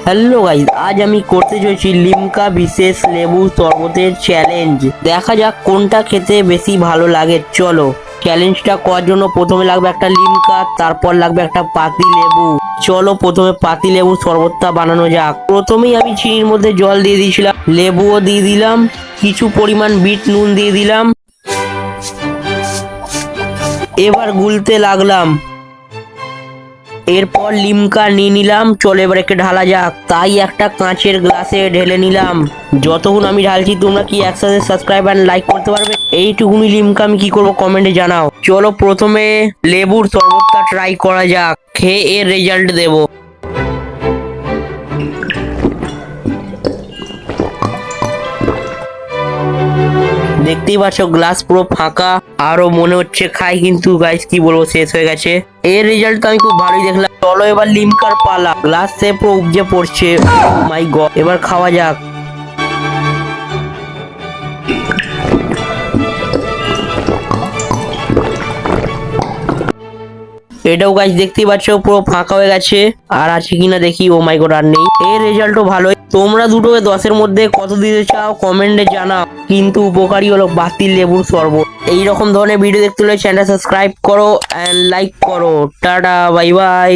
Hello guys, আজ আমি করতে চলেছি লিমকা বিশেষ লেবু শরবতের চ্যালেঞ্জ। দেখা যাক কোনটা খেতে বেশি ভালো লাগে। চলো চ্যালেঞ্জটা করার জন্য প্রথমে লাগবে একটা লিমকা, তারপর লাগবে একটা পাতি লেবু। চলো প্রথমে পাতি লেবু শরবতটা বানানো যাক। প্রথমেই আমি চিনির মধ্যে জল দিয়ে দিয়েছিলাম, লেবুও দিয়ে দিলাম, কিছু পরিমাণ বিট নুন দিয়ে দিলাম। এবার গুলতে লাগলাম। এরপর লিমকা নিয়ে নিলাম। চলো এবার একে ঢালা যাক। তাই একটা কাঁচের গ্লাসে ঢেলে নিলাম। যতক্ষণ আমি ঢালছি তোমরা কি একসাথে সাবস্ক্রাইব আর লাইক করতে পারবে? এইটুকুনি লিমকা আমি কি করবো কমেন্টে জানাও। চলো প্রথমে লেবুর শরবতটা ট্রাই করা যাক, খেয়ে এর রেজাল্ট দেবো। দেখতেই পাচ্ছ গ্লাস পুরো ফাঁকা, আরো মনে হচ্ছে খাই, কিন্তু গাইস কি বলবো শেষ হয়ে গেছে। এর রেজাল্ট তো আমি খুব ভালোই দেখলাম। চলো এবার লিমকার পালা। গ্লাস সে পুরো উপজে পড়ছে, মাই গড। এবার খাওয়া যাক। এটাও গাছ দেখতেই পাচ্ছ পুরো ফাঁকা হয়ে গেছে। আর আছে কিনা দেখি। ও মাই গড, আর নেই। এর রেজাল্টও ভালোই। তোমরা দুটোকে 10-এর মধ্যে কত দিতে চাও কমেন্টে জানাও। কিন্তু উপকারী হলো বাতিল লেবুর শরবত। এইরকম ধরনের ভিডিও দেখতে হলে চ্যানেলটা সাবস্ক্রাইব করো এন্ড লাইক করো। Tata, bye bye.